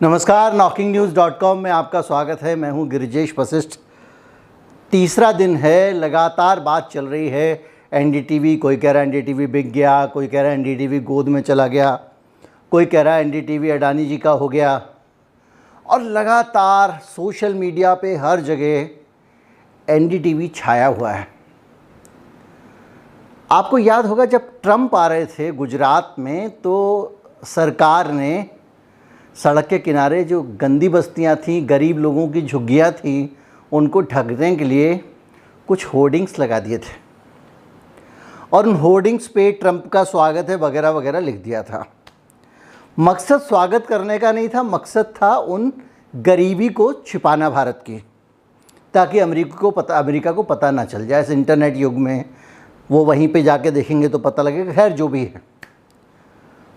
नमस्कार, knocking-news.com में आपका स्वागत है। मैं हूं गिरिजेश वशिष्ठ। तीसरा दिन है, लगातार बात चल रही है एनडीटीवी। कोई कह रहा है एनडीटीवी बिक गया, कोई कह रहा है एनडीटीवी गोद में चला गया, कोई कह रहा है एनडीटीवी अडानी जी का हो गया। और लगातार सोशल मीडिया पे हर जगह एनडीटीवी छाया हुआ है। आपको याद होगा जब ट्रंप आ रहे थे गुजरात में, तो सरकार ने सड़क के किनारे जो गंदी बस्तियां थीं, गरीब लोगों की झुग्गियां थीं, उनको ढकने के लिए कुछ होर्डिंग्स लगा दिए थे और उन होर्डिंग्स पे ट्रंप का स्वागत है वगैरह वगैरह लिख दिया था। मकसद स्वागत करने का नहीं था, मकसद था उन गरीबी को छिपाना भारत की, ताकि अमेरिका को पता ना चल जाए। इस इंटरनेट युग में वो वहीं पे जाके देखेंगे तो पता लगेगा। खैर, जो भी है,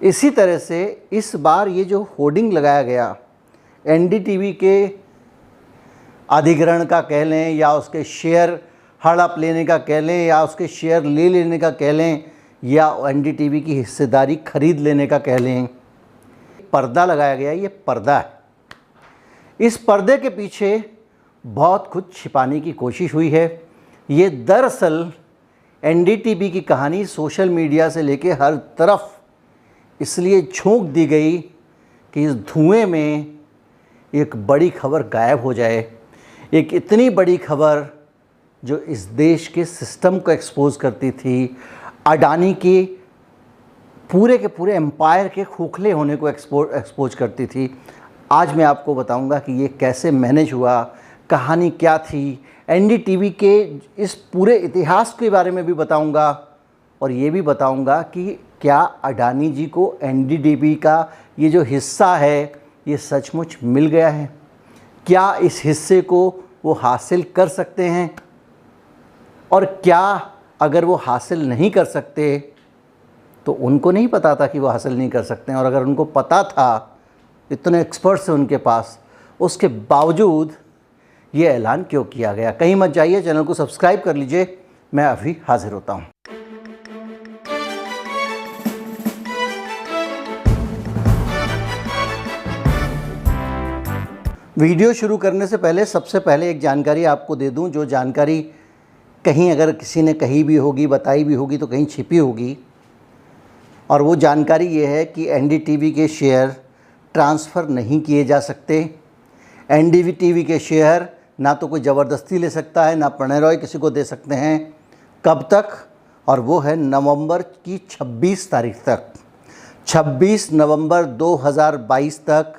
इसी तरह से इस बार ये जो होर्डिंग लगाया गया एनडीटीवी के अधिग्रहण का कह लें, या उसके शेयर हड़प लेने का कह लें, या उसके शेयर ले लेने का कह लें, या एनडीटीवी की हिस्सेदारी खरीद लेने का कह लें, पर्दा लगाया गया। ये पर्दा है। इस पर्दे के पीछे बहुत कुछ छिपाने की कोशिश हुई है। ये दरअसल एनडीटीवी की कहानी सोशल मीडिया से लेके हर तरफ इसलिए झोंक दी गई कि इस धुएं में एक बड़ी खबर गायब हो जाए। एक इतनी बड़ी खबर जो इस देश के सिस्टम को एक्सपोज करती थी, अडानी के पूरे एम्पायर के खोखले होने को एक्सपोज करती थी। आज मैं आपको बताऊंगा कि ये कैसे मैनेज हुआ, कहानी क्या थी, एनडीटीवी के इस पूरे इतिहास के बारे में भी बताऊंगा, और ये भी बताऊंगा कि क्या अडानी जी को एनडीटीवी का ये जो हिस्सा है ये सचमुच मिल गया है, क्या इस हिस्से को वो हासिल कर सकते हैं, और क्या अगर वो हासिल नहीं कर सकते तो उनको नहीं पता था कि वो हासिल नहीं कर सकते हैं, और अगर उनको पता था, इतने एक्सपर्ट्स हैं उनके पास, उसके बावजूद ये ऐलान क्यों किया गया। कहीं मत जाइए, चैनल को सब्सक्राइब कर लीजिए। मैं अभी हाजिर होता हूँ। वीडियो शुरू करने से पहले सबसे पहले एक जानकारी आपको दे दूं, जो जानकारी कहीं अगर किसी ने कही भी होगी, बताई भी होगी, तो कहीं छिपी होगी। और वो जानकारी ये है कि एनडीटीवी के शेयर ट्रांसफ़र नहीं किए जा सकते। एनडीटीवी के शेयर ना तो कोई ज़बरदस्ती ले सकता है, ना प्रणय रॉय किसी को दे सकते हैं। कब तक? और वो है नवंबर की 26 तारीख तक। 26 नवंबर 2022 तक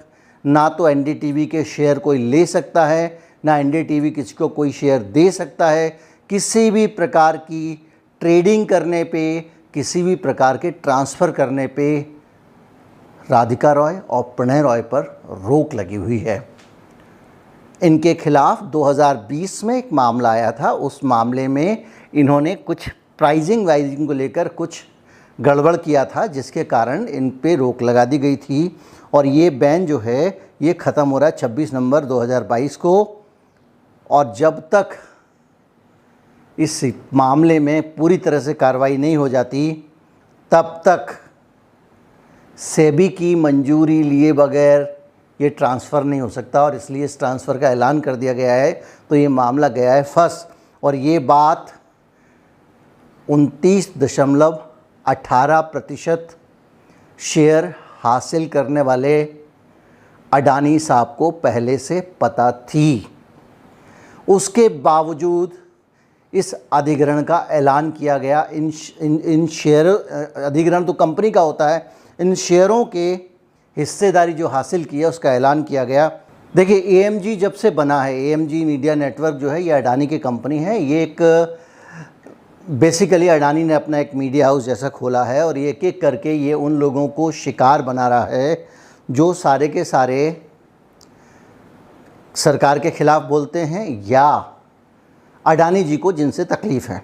ना तो एनडीटीवी के शेयर कोई ले सकता है, ना एनडीटीवी किसी को कोई शेयर दे सकता है। किसी भी प्रकार की ट्रेडिंग करने पे, किसी भी प्रकार के ट्रांसफ़र करने पे राधिका रॉय और प्रणय रॉय पर रोक लगी हुई है। इनके खिलाफ 2020 में एक मामला आया था। उस मामले में इन्होंने कुछ प्राइजिंग वाइजिंग को लेकर कुछ गड़बड़ किया था, जिसके कारण इन पे रोक लगा दी गई थी। और ये बैन जो है ये ख़त्म हो रहा है 26 नवंबर 2022 को। और जब तक इस मामले में पूरी तरह से कार्रवाई नहीं हो जाती, तब तक सेबी की मंजूरी लिए बगैर ये ट्रांसफ़र नहीं हो सकता, और इसलिए इस ट्रांसफ़र का ऐलान कर दिया गया है। तो ये मामला गया है फंस। और ये बात 29.18% शेयर हासिल करने वाले अडानी साहब को पहले से पता थी। उसके बावजूद इस अधिग्रहण का ऐलान किया गया। इन शेयर, अधिग्रहण तो कंपनी का होता है, इन शेयरों के हिस्सेदारी जो हासिल की है उसका ऐलान किया गया। देखिए, एएमजी जब से बना है, एएमजी मीडिया नेटवर्क जो है, ये अडानी की कंपनी है। ये एक बेसिकली अडानी ने अपना एक मीडिया हाउस जैसा खोला है, और ये एक एक करके ये उन लोगों को शिकार बना रहा है जो सारे के सारे सरकार के खिलाफ बोलते हैं, या अडानी जी को जिनसे तकलीफ़ है।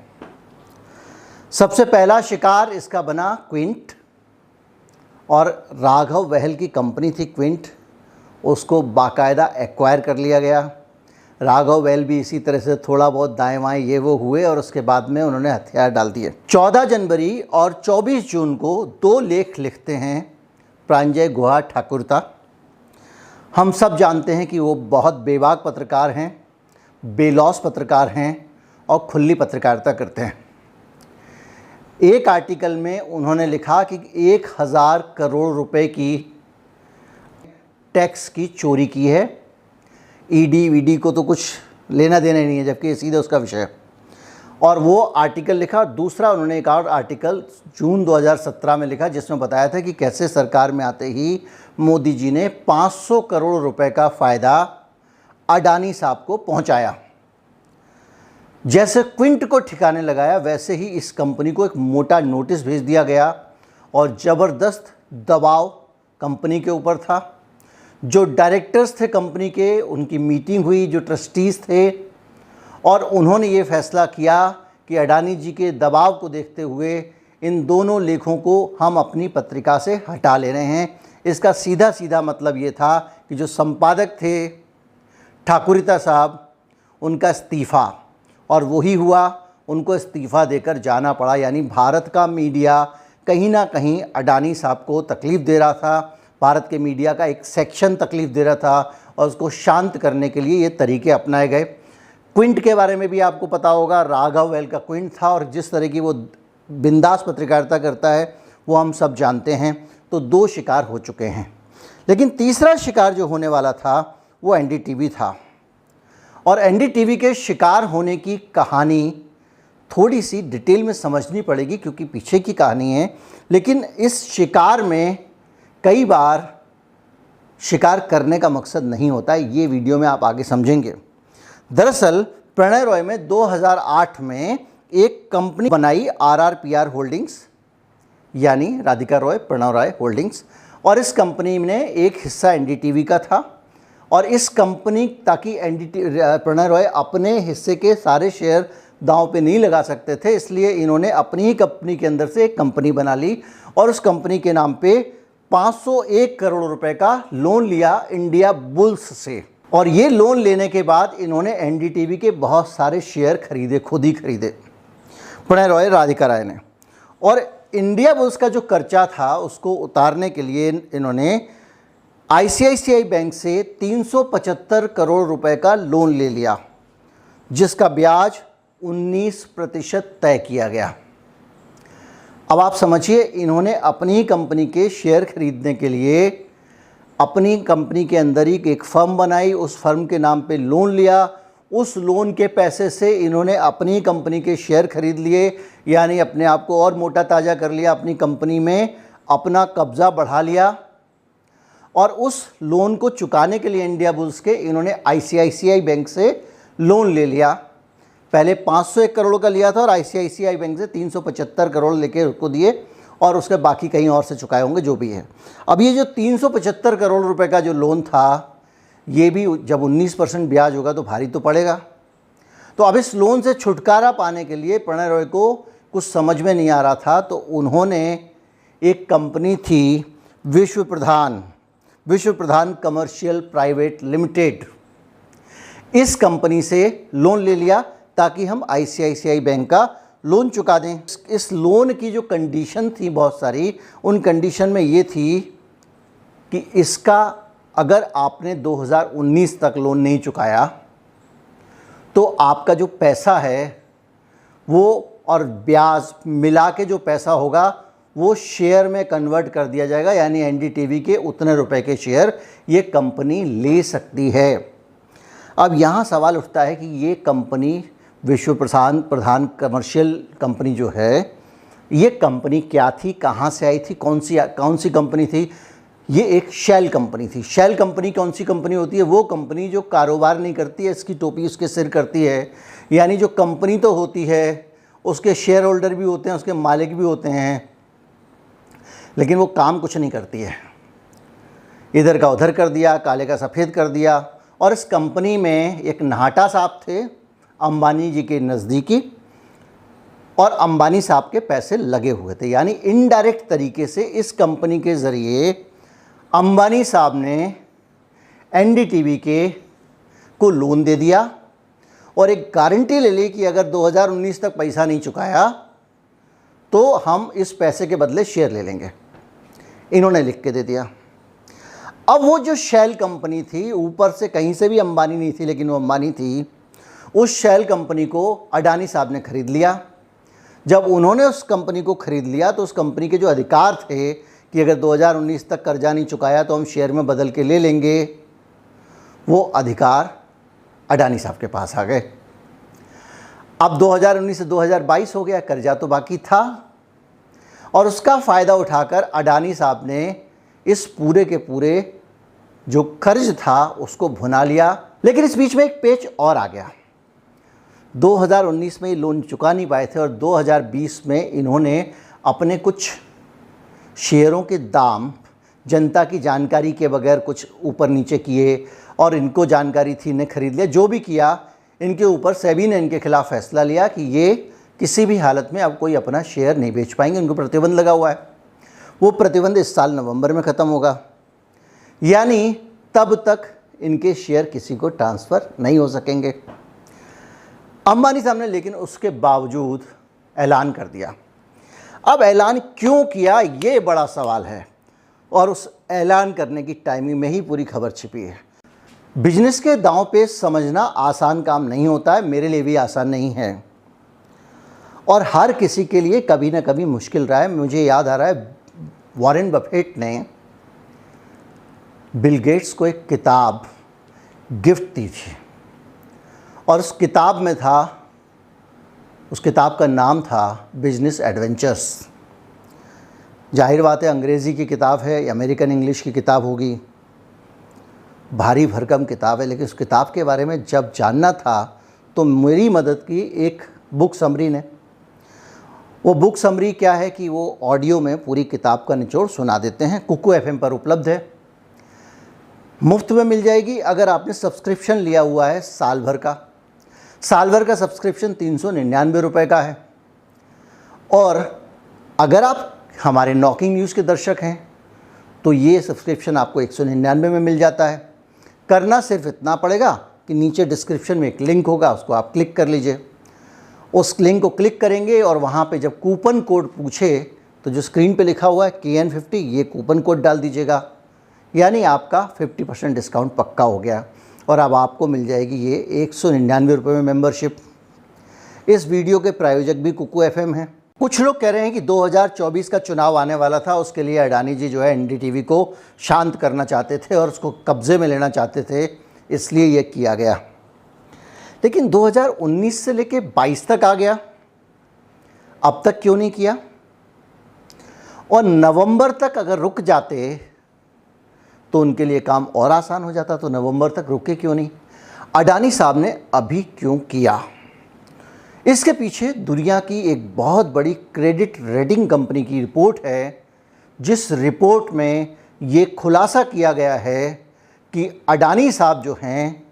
सबसे पहला शिकार इसका बना क्विंट, और राघव वहल की कंपनी थी क्विंट, उसको बाकायदा एक्वायर कर लिया गया। राघव वहल भी इसी तरह से थोड़ा बहुत दाएं बाएं ये वो हुए, और उसके बाद में उन्होंने हथियार डाल दिए। 14 जनवरी और 24 जून को 2 लेख लिखते हैं प्रांजय गुहा ठाकुरता, हम सब जानते हैं कि वो बहुत बेबाक पत्रकार हैं, बेलौस पत्रकार हैं और खुली पत्रकारिता करते हैं। एक आर्टिकल में उन्होंने लिखा कि 1000 करोड़ रुपए की टैक्स की चोरी की है। ईडी वीडी को तो कुछ लेना देना ही नहीं है, जबकि सीधे उसका विषय है। और वो आर्टिकल लिखा। दूसरा उन्होंने एक और आर्टिकल जून 2017 में लिखा, जिसमें बताया था कि कैसे सरकार में आते ही मोदी जी ने 500 करोड़ रुपए का फ़ायदा अडानी साहब को पहुंचाया। जैसे क्विंट को ठिकाने लगाया, वैसे ही इस कंपनी को एक मोटा नोटिस भेज दिया गया और ज़बरदस्त दबाव कंपनी के ऊपर था। जो डायरेक्टर्स थे कंपनी के, उनकी मीटिंग हुई, जो ट्रस्टीज़ थे, और उन्होंने ये फैसला किया कि अडानी जी के दबाव को देखते हुए इन दोनों लेखों को हम अपनी पत्रिका से हटा ले रहे हैं। इसका सीधा सीधा मतलब ये था कि जो संपादक थे ठाकुरिता साहब, उनका इस्तीफ़ा, और वही हुआ, उनको इस्तीफ़ा देकर जाना पड़ा। यानी भारत का मीडिया कहीं ना कहीं अडानी साहब को तकलीफ़ दे रहा था, भारत के मीडिया का एक सेक्शन तकलीफ़ दे रहा था, और उसको शांत करने के लिए ये तरीके अपनाए गए। क्विंट के बारे में भी आपको पता होगा, राघव वेल का क्विंट था, और जिस तरह की वो बिंदास पत्रकारिता करता है वो हम सब जानते हैं। तो 2 शिकार हो चुके हैं, लेकिन तीसरा शिकार जो होने वाला था वो एनडीटीवी था। और एनडीटीवी के शिकार होने की कहानी थोड़ी सी डिटेल में समझनी पड़ेगी, क्योंकि पीछे की कहानी है। लेकिन इस शिकार में कई बार शिकार करने का मकसद नहीं होता है, ये वीडियो में आप आगे समझेंगे। दरअसल प्रणय रॉय में 2008 में एक कंपनी बनाई, RRPR होल्डिंग्स, यानी राधिका रॉय प्रणय रॉय होल्डिंग्स, और इस कंपनी में एक हिस्सा एनडीटीवी का था। और इस कंपनी, ताकि प्रणय रॉय अपने हिस्से के सारे शेयर दांव पे नहीं लगा सकते थे, इसलिए इन्होंने अपनी ही कंपनी के अंदर से एक कंपनी बना ली और उस कंपनी के नाम पे 501 करोड़ रुपए का लोन लिया इंडिया बुल्स से। और ये लोन लेने के बाद इन्होंने एनडीटीवी के बहुत सारे शेयर खरीदे, खुद ही खरीदे, प्रणय रॉय, राधिका राय ने। और इंडिया बुल्स का जो कर्जा था उसको उतारने के लिए इन्होंने आईसीआईसीआई बैंक से 375 करोड़ रुपए का लोन ले लिया, जिसका ब्याज 19% तय किया गया। अब आप समझिए, इन्होंने अपनी ही कंपनी के शेयर खरीदने के लिए अपनी कंपनी के अंदर ही एक फर्म बनाई, उस फर्म के नाम पे लोन लिया, उस लोन के पैसे से इन्होंने अपनी कंपनी के शेयर खरीद लिए, यानी अपने आप को और मोटा ताज़ा कर लिया, अपनी कंपनी में अपना कब्ज़ा बढ़ा लिया। और उस लोन को चुकाने के लिए इंडिया बुल्स के इन्होंने आईसीआईसीआई बैंक से लोन ले लिया। पहले 501 करोड़ का लिया था और आईसीआईसीआई बैंक से 375 करोड़ लेके उसको दिए, और उसके बाकी कहीं और से चुकाए होंगे, जो भी है। अब ये जो 375 करोड़ रुपए का जो लोन था, ये भी जब 19% ब्याज होगा तो भारी तो पड़ेगा। तो अब इस लोन से छुटकारा पाने के लिए प्रणय रॉय को कुछ समझ में नहीं आ रहा था, तो उन्होंने एक कंपनी थी विश्व प्रधान कमर्शियल प्राइवेट लिमिटेड, इस कंपनी से लोन ले लिया ताकि हम आईसीआईसीआई बैंक का लोन चुका दें। इस लोन की जो कंडीशन थी बहुत सारी, उन कंडीशन में ये थी कि इसका अगर आपने 2019 तक लोन नहीं चुकाया तो आपका जो पैसा है वो और ब्याज मिला के जो पैसा होगा वो शेयर में कन्वर्ट कर दिया जाएगा, यानी एनडीटीवी के उतने रुपए के शेयर ये कंपनी ले सकती है। अब यहाँ सवाल उठता है कि ये कंपनी विश्व प्रधान कमर्शियल कंपनी जो है, ये कंपनी क्या थी, कहाँ से आई थी, कौन सी कंपनी थी? ये एक शेल कंपनी थी। शेल कंपनी कौन सी कंपनी होती है? वो कंपनी जो कारोबार नहीं करती है, इसकी टोपी उसके सिर करती है। यानी जो कंपनी तो होती है, उसके शेयर होल्डर भी होते हैं, उसके मालिक भी होते हैं, लेकिन वो काम कुछ नहीं करती है। इधर का उधर कर दिया, काले का सफ़ेद कर दिया। और इस कंपनी में एक नाहटा साहब थे, अंबानी जी के नज़दीकी, और अंबानी साहब के पैसे लगे हुए थे। यानी इनडायरेक्ट तरीके से इस कंपनी के ज़रिए अंबानी साहब ने एनडीटीवी को लोन दे दिया और एक गारंटी ले ली कि अगर 2019 तक पैसा नहीं चुकाया तो हम इस पैसे के बदले शेयर ले लेंगे। इन्होंने लिख के दे दिया। अब वो जो शैल कंपनी थी, ऊपर से कहीं से भी अंबानी नहीं थी लेकिन वो अंबानी थी, उस शैल कंपनी को अडानी साहब ने खरीद लिया। जब उन्होंने उस कंपनी को खरीद लिया तो उस कंपनी के जो अधिकार थे कि अगर 2019 तक कर्जा नहीं चुकाया तो हम शेयर में बदल के ले लेंगे, वो अधिकार अडानी साहब के पास आ गए। अब 2019 से 2022 हो गया, कर्जा तो बाकी था और उसका फ़ायदा उठाकर अडानी साहब ने इस पूरे के पूरे जो कर्ज था उसको भुना लिया। लेकिन इस बीच में एक पेच और आ गया। 2019 में ये लोन चुका नहीं पाए थे और 2020 में इन्होंने अपने कुछ शेयरों के दाम जनता की जानकारी के बगैर कुछ ऊपर नीचे किए और इनको जानकारी थी, इन्हें खरीद लिया। जो भी किया, इनके ऊपर सेबी ने इनके खिलाफ फैसला लिया कि ये किसी भी हालत में अब कोई अपना शेयर नहीं बेच पाएंगे, उनको प्रतिबंध लगा हुआ है। वो प्रतिबंध इस साल नवंबर में ख़त्म होगा, यानी तब तक इनके शेयर किसी को ट्रांसफ़र नहीं हो सकेंगे। अंबानी साहब ने लेकिन उसके बावजूद ऐलान कर दिया। अब ऐलान क्यों किया, ये बड़ा सवाल है और उस ऐलान करने की टाइमिंग में ही पूरी खबर छिपी है। बिजनेस के दांव पे समझना आसान काम नहीं होता है, मेरे लिए भी आसान नहीं है और हर किसी के लिए कभी ना कभी मुश्किल रहा है। मुझे याद आ रहा है, वॉरेन बफेट ने बिल गेट्स को एक किताब गिफ्ट दी थी और उस किताब में था, उस किताब का नाम था बिजनेस एडवेंचर्स। जाहिर बात है अंग्रेज़ी की किताब है, अमेरिकन इंग्लिश की किताब होगी, भारी भरकम किताब है। लेकिन उस किताब के बारे में जब जानना था तो मेरी मदद की एक बुक समरी ने। वो बुक समरी क्या है कि वो ऑडियो में पूरी किताब का निचोड़ सुना देते हैं। कुकू एफएम पर उपलब्ध है, मुफ्त में मिल जाएगी अगर आपने सब्सक्रिप्शन लिया हुआ है साल भर का। साल भर का सब्सक्रिप्शन 399 रुपये का है और अगर आप हमारे नॉकिंग न्यूज़ के दर्शक हैं तो ये सब्सक्रिप्शन आपको 199 में मिल जाता है। करना सिर्फ इतना पड़ेगा कि नीचे डिस्क्रिप्शन में एक लिंक होगा, उसको आप क्लिक कर लीजिए। उस लिंक को क्लिक करेंगे और वहाँ पे जब कूपन कोड पूछे तो जो स्क्रीन पे लिखा हुआ है KN50, ये कूपन कोड डाल दीजिएगा, यानी आपका 50% डिस्काउंट पक्का हो गया और अब आपको मिल जाएगी ये 199 रुपये में मेंबरशिप। इस वीडियो के प्रायोजक भी कुकू एफएम हैं। कुछ लोग कह रहे हैं कि 2024 का चुनाव आने वाला था, उसके लिए अडानी जी जो है NDTV को शांत करना चाहते थे और उसको कब्ज़े में लेना चाहते थे, इसलिए ये किया गया। लेकिन 2019 से लेके 22 तक आ गया, अब तक क्यों नहीं किया? और नवंबर तक अगर रुक जाते तो उनके लिए काम और आसान हो जाता, तो नवंबर तक रुके क्यों नहीं? अडानी साहब ने अभी क्यों किया? इसके पीछे दुनिया की एक बहुत बड़ी क्रेडिट रेटिंग कंपनी की रिपोर्ट है, जिस रिपोर्ट में ये खुलासा किया गया है कि अडानी साहब जो हैं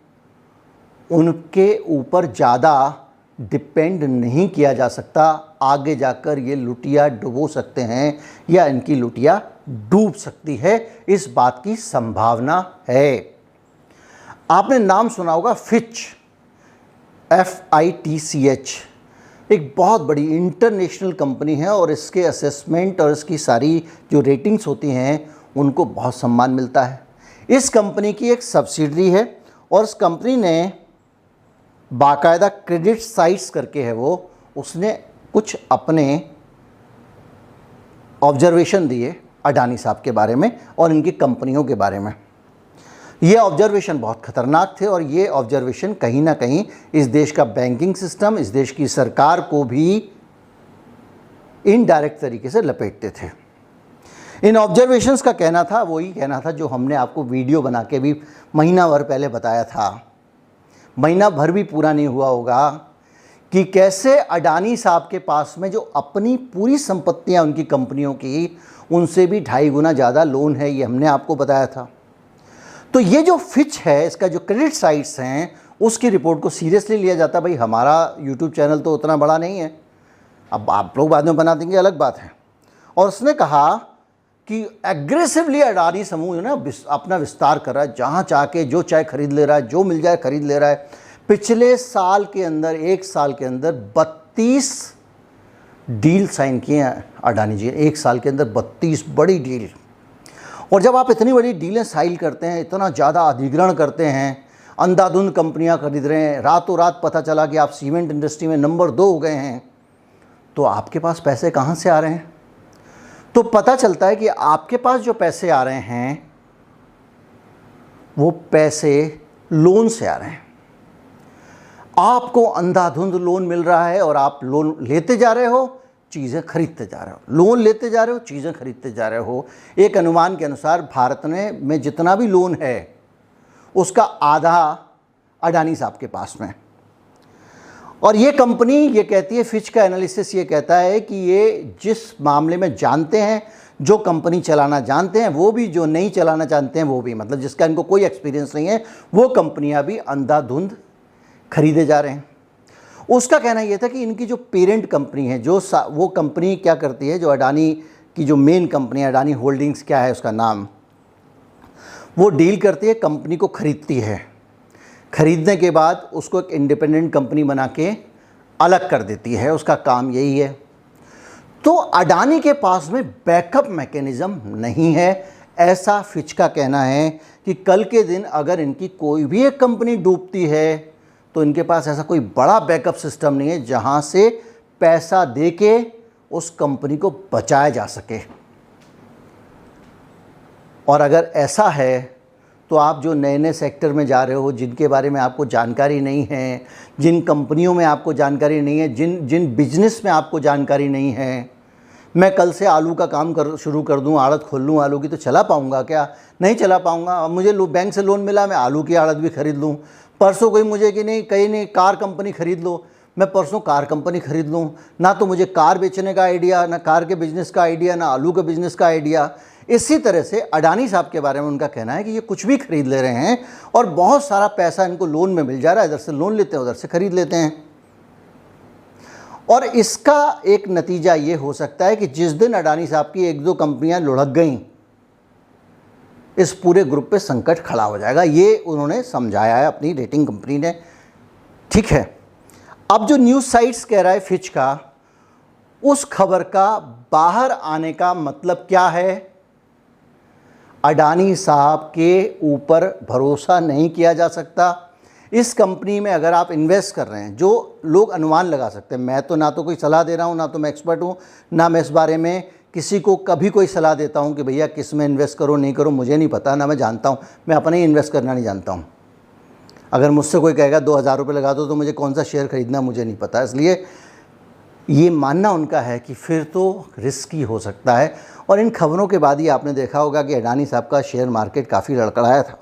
उनके ऊपर ज़्यादा डिपेंड नहीं किया जा सकता। आगे जाकर ये लुटिया डुबो सकते हैं या इनकी लुटिया डूब सकती है, इस बात की संभावना है। आपने नाम सुना होगा फिच, FITCH, एक बहुत बड़ी इंटरनेशनल कंपनी है और इसके असेसमेंट और इसकी सारी जो रेटिंग्स होती हैं उनको बहुत सम्मान मिलता है। इस कंपनी की एक सब्सिडरी है और इस कंपनी ने बाकायदा क्रेडिट साइट्स करके है वो, उसने कुछ अपने ऑब्जर्वेशन दिए अडानी साहब के बारे में और इनकी कंपनियों के बारे में। ये ऑब्जर्वेशन बहुत ख़तरनाक थे और ये ऑब्जर्वेशन कहीं ना कहीं इस देश का बैंकिंग सिस्टम, इस देश की सरकार को भी इनडायरेक्ट तरीके से लपेटते थे। इन ऑब्जर्वेशंस का कहना था, वही कहना था जो हमने आपको वीडियो बना के भी महीना भर पहले बताया था। महीना भर भी पूरा नहीं हुआ होगा कि कैसे अडानी साहब के पास में जो अपनी पूरी संपत्तियां उनकी कंपनियों की, उनसे भी 2.5 गुना ज़्यादा लोन है, ये हमने आपको बताया था। तो ये जो फिच है, इसका जो क्रेडिट साइट्स हैं, उसकी रिपोर्ट को सीरियसली लिया जाता। भाई हमारा यूट्यूब चैनल तो उतना बड़ा नहीं है, अब आप लोग बाद में बना देंगे अलग बात है। और उसने कहा कि एग्रेसिवली अडानी समूह जो ना अपना विस्तार कर रहा है, जहाँ चाह के जो चाहे खरीद ले रहा है, जो मिल जाए खरीद ले रहा है। पिछले साल के अंदर, 1 साल के अंदर 32 डील साइन किए हैं अडानी जी, 1 साल के अंदर 32 बड़ी डील। और जब आप इतनी बड़ी डीलें साइल करते हैं, इतना ज़्यादा अधिग्रहण करते हैं, अंधाधुंध कंपनियां खरीद रहे हैं, रातों रात पता चला कि आप सीमेंट इंडस्ट्री में नंबर 2 हो गए हैं, तो आपके पास पैसे कहाँ से आ रहे हैं? तो पता चलता है कि आपके पास जो पैसे आ रहे हैं वो पैसे लोन से आ रहे हैं। आपको अंधाधुंध लोन मिल रहा है और आप लोन लेते जा रहे हो, चीज़ें खरीदते जा रहे हो, लोन लेते जा रहे हो, चीज़ें खरीदते जा रहे हो। एक अनुमान के अनुसार भारत में जितना भी लोन है उसका आधा अडानी साहब के पास में। और ये कंपनी ये कहती है, फिच का एनालिसिस ये कहता है कि ये जिस मामले में जानते हैं, जो कंपनी चलाना जानते हैं वो भी, जो नहीं चलाना जानते हैं वो भी, मतलब जिसका इनको कोई एक्सपीरियंस नहीं है, वो कंपनियां भी अंधाधुंध खरीदे जा रहे हैं। उसका कहना यह था कि इनकी जो पेरेंट कंपनी है, वो कंपनी क्या करती है, जो अडानी की जो मेन कंपनी है, अडानी होल्डिंग्स क्या है उसका नाम, वो डील करती है, कंपनी को खरीदती है, खरीदने के बाद उसको एक इंडिपेंडेंट कंपनी बना के अलग कर देती है, उसका काम यही है। तो अडानी के पास में बैकअप मैकेनिज़्म नहीं है, ऐसा फिच का कहना है कि कल के दिन अगर इनकी कोई भी एक कंपनी डूबती है तो इनके पास ऐसा कोई बड़ा बैकअप सिस्टम नहीं है जहां से पैसा देके उस कंपनी को बचाया जा सके। और अगर ऐसा है तो आप जो नए नए सेक्टर में जा रहे हो, जिनके बारे में आपको जानकारी नहीं है, जिन कंपनियों में आपको जानकारी नहीं है, जिन बिजनेस में आपको जानकारी नहीं है, मैं कल से आलू का काम शुरू कर दूं, आड़त खोल लूँ आलू की, तो चला पाऊंगा क्या? नहीं चला पाऊंगा। अब मुझे बैंक से लोन मिला, मैं आलू की आड़त भी खरीद लूँ। परसों कोई मुझे कि नहीं, कहीं नहीं कार कंपनी खरीद लो, मैं परसों कार कंपनी खरीद लूँ। ना तो मुझे कार बेचने का आइडिया, ना कार के बिज़नेस का आइडिया, ना आलू के बिज़नेस का आइडिया। इसी तरह से अडानी साहब के बारे में उनका कहना है कि ये कुछ भी खरीद ले रहे हैं और बहुत सारा पैसा इनको लोन में मिल जा रहा है, इधर से लोन लेते हैं, उधर से खरीद लेते हैं। और इसका एक नतीजा ये हो सकता है कि जिस दिन अडानी साहब की 1-2 कंपनियां लुढ़क गईं, इस पूरे ग्रुप पे संकट खड़ा हो जाएगा। ये उन्होंने समझाया है अपनी रेटिंग कंपनी ने। ठीक है, अब जो न्यूज़ साइट्स कह रहा है फिच का, उस खबर का बाहर आने का मतलब क्या है? अडानी साहब के ऊपर भरोसा नहीं किया जा सकता। इस कंपनी में अगर आप इन्वेस्ट कर रहे हैं, जो लोग अनुमान लगा सकते हैं, मैं तो ना तो कोई सलाह दे रहा हूँ, ना तो मैं एक्सपर्ट हूँ, ना मैं इस बारे में किसी को कभी कोई सलाह देता हूँ कि भैया किस में इन्वेस्ट करो नहीं करो, मुझे नहीं पता, ना मैं जानता हूँ, मैं अपने ही इन्वेस्ट करना नहीं जानता हूँ। अगर मुझसे कोई कहेगा 2000 रुपये लगा दो, तो मुझे कौन सा शेयर खरीदना मुझे नहीं पता। इसलिए ये मानना उनका है कि फिर तो रिस्की हो सकता है। और इन खबरों के बाद ही आपने देखा होगा कि अडानी साहब का शेयर मार्केट काफ़ी लड़खड़ाया था।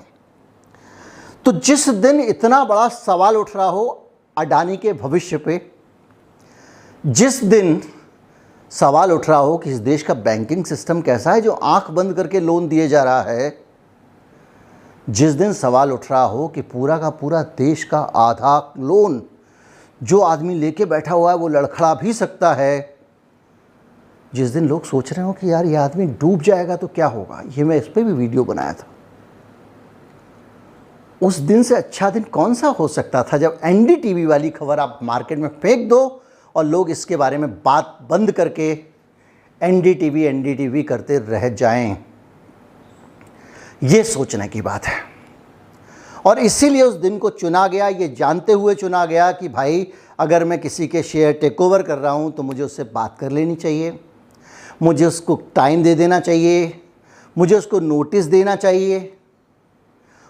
तो जिस दिन इतना बड़ा सवाल उठ रहा हो अडानी के भविष्य पे, जिस दिन सवाल उठ रहा हो कि इस देश का बैंकिंग सिस्टम कैसा है जो आंख बंद करके लोन दिए जा रहा है, जिस दिन सवाल उठ रहा हो कि पूरा का पूरा देश का आधा लोन जो आदमी लेके बैठा हुआ है वो लड़खड़ा भी सकता है, जिस दिन लोग सोच रहे हो कि यार ये आदमी डूब जाएगा तो क्या होगा, ये मैं इस पर भी वीडियो बनाया था। उस दिन से अच्छा दिन कौन सा हो सकता था जब एनडीटीवी वाली खबर आप मार्केट में फेंक दो और लोग इसके बारे में बात बंद करके एनडीटीवी करते रह जाएं। ये सोचने की बात है। और इसीलिए उस दिन को चुना गया, ये जानते हुए चुना गया कि भाई अगर मैं किसी के शेयर टेक ओवर कर रहा हूँ तो मुझे उससे बात कर लेनी चाहिए, मुझे उसको टाइम दे देना चाहिए, मुझे उसको नोटिस देना चाहिए।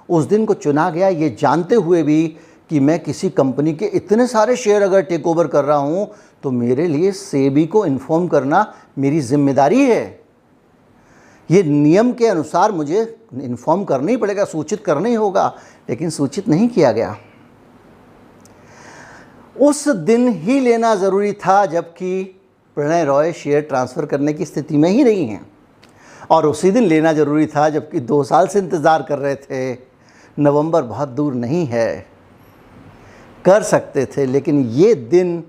उस दिन को चुना गया ये जानते हुए भी कि मैं किसी कंपनी के इतने सारे शेयर अगर टेक ओवर कर रहा हूँ तो मेरे लिए सेबी को इन्फॉर्म करना मेरी जिम्मेदारी है। ये नियम के अनुसार मुझे इन्फॉर्म करना ही पड़ेगा, सूचित करना ही होगा, लेकिन सूचित नहीं किया गया। उस दिन ही लेना ज़रूरी था जबकि प्रणय रॉय शेयर ट्रांसफ़र करने की स्थिति में ही नहीं है, और उसी दिन लेना ज़रूरी था जबकि 2 साल से इंतज़ार कर रहे थे। नवंबर बहुत दूर नहीं है, कर सकते थे, लेकिन ये दिन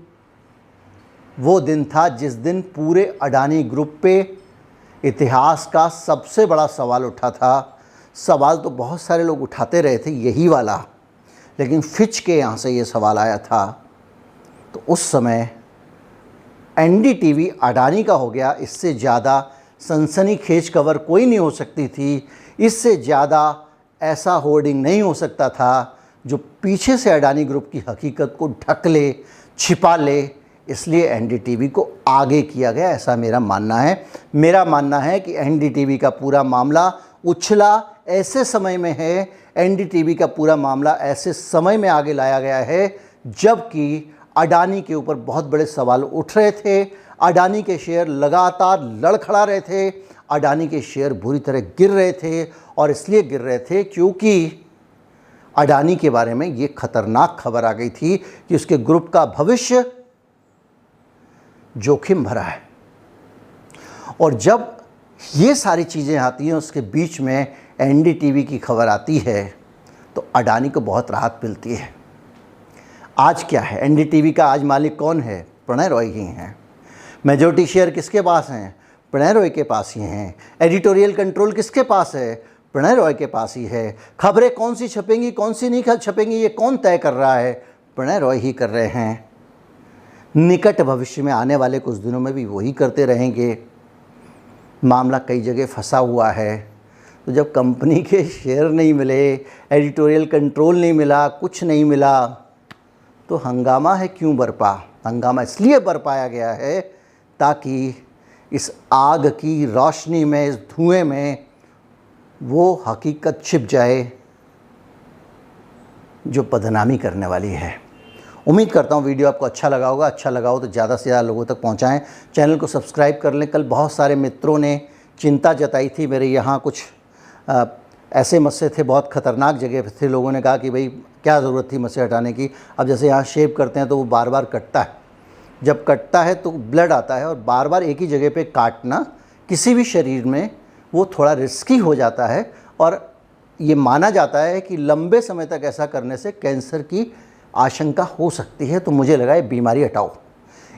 वो दिन था जिस दिन पूरे अडानी ग्रुप पे इतिहास का सबसे बड़ा सवाल उठा था। सवाल तो बहुत सारे लोग उठाते रहे थे यही वाला, लेकिन फिच के यहाँ से ये सवाल आया था। तो उस समय एनडीटीवी अडानी का हो गया, इससे ज़्यादा सनसनीखेज खबर कोई नहीं हो सकती थी, इससे ज़्यादा ऐसा होर्डिंग नहीं हो सकता था जो पीछे से अडानी ग्रुप की हकीकत को ढक ले, छिपा ले। इसलिए एनडीटीवी को आगे किया गया, ऐसा मेरा मानना है। मेरा मानना है कि एनडीटीवी का पूरा मामला उछला ऐसे समय में है, एनडीटीवी का पूरा मामला ऐसे समय में आगे लाया गया है जबकि अडानी के ऊपर बहुत बड़े सवाल उठ रहे थे। अडानी के शेयर लगातार लड़खड़ा रहे थे, अडानी के शेयर बुरी तरह गिर रहे थे और इसलिए गिर रहे थे क्योंकि अडानी के बारे में ये खतरनाक खबर आ गई थी कि उसके ग्रुप का भविष्य जोखिम भरा है। और जब ये सारी चीज़ें आती हैं, उसके बीच में एनडीटीवी की खबर आती है तो अडानी को बहुत राहत मिलती है। आज क्या है, एनडीटीवी का आज मालिक कौन है? प्रणय रॉय ही हैं। मेजॉरिटी शेयर किसके पास हैं? प्रणय रॉय के पास ही हैं। एडिटोरियल कंट्रोल किसके पास है? प्रणय रॉय के पास ही है। खबरें कौन सी छपेंगी, कौन सी नहीं छपेंगी, ये कौन तय कर रहा है? प्रणय रॉय ही कर रहे हैं। निकट भविष्य में आने वाले कुछ दिनों में भी वही करते रहेंगे। मामला कई जगह फंसा हुआ है। तो जब कंपनी के शेयर नहीं मिले, एडिटोरियल कंट्रोल नहीं मिला, कुछ नहीं मिला, तो हंगामा है क्यों बरपा? हंगामा इसलिए बरपाया गया है ताकि इस आग की रोशनी में, इस धुएं में वो हकीकत छिप जाए जो बदनामी करने वाली है। उम्मीद करता हूँ वीडियो आपको अच्छा लगा होगा। अच्छा लगा हो तो ज़्यादा से ज़्यादा लोगों तक पहुँचाएँ। चैनल को सब्सक्राइब कर लें। कल बहुत सारे मित्रों ने चिंता जताई थी, मेरे यहाँ कुछ ऐसे मस्से थे, बहुत ख़तरनाक जगह थे। लोगों ने कहा कि भाई क्या ज़रूरत थी मस्से हटाने की। अब जैसे यहाँ शेव करते हैं तो वो बार बार कटता है, जब कटता है तो ब्लड आता है, और बार बार एक ही जगह पे काटना किसी भी शरीर में वो थोड़ा रिस्की हो जाता है। और ये माना जाता है कि लंबे समय तक ऐसा करने से कैंसर की आशंका हो सकती है। तो मुझे लगा ये बीमारी हटाओ,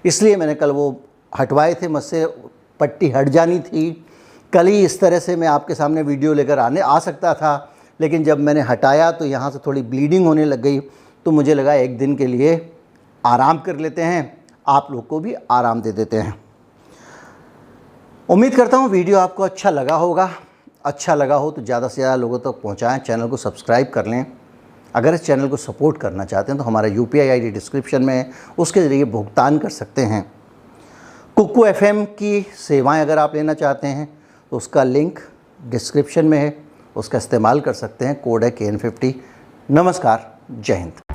इसलिए मैंने कल वो हटवाए थे मस्से। पट्टी हट जानी थी। कल ही इस तरह से मैं आपके सामने वीडियो लेकर आ सकता था, लेकिन जब मैंने हटाया तो यहाँ से थोड़ी ब्लीडिंग होने लग गई। तो मुझे लगा एक दिन के लिए आराम कर लेते हैं, आप लोग को भी आराम दे देते हैं। उम्मीद करता हूँ वीडियो आपको अच्छा लगा होगा। अच्छा लगा हो तो ज़्यादा से ज़्यादा लोगों तक पहुँचाएँ। चैनल को सब्सक्राइब कर लें। अगर इस चैनल को सपोर्ट करना चाहते हैं तो हमारा UPI ID डिस्क्रिप्शन में है, उसके ज़रिए भुगतान कर सकते हैं। कुकू FM की सेवाएं अगर आप लेना चाहते हैं तो उसका लिंक डिस्क्रिप्शन में है, उसका इस्तेमाल कर सकते हैं। कोड है KN50। नमस्कार, जय हिंद।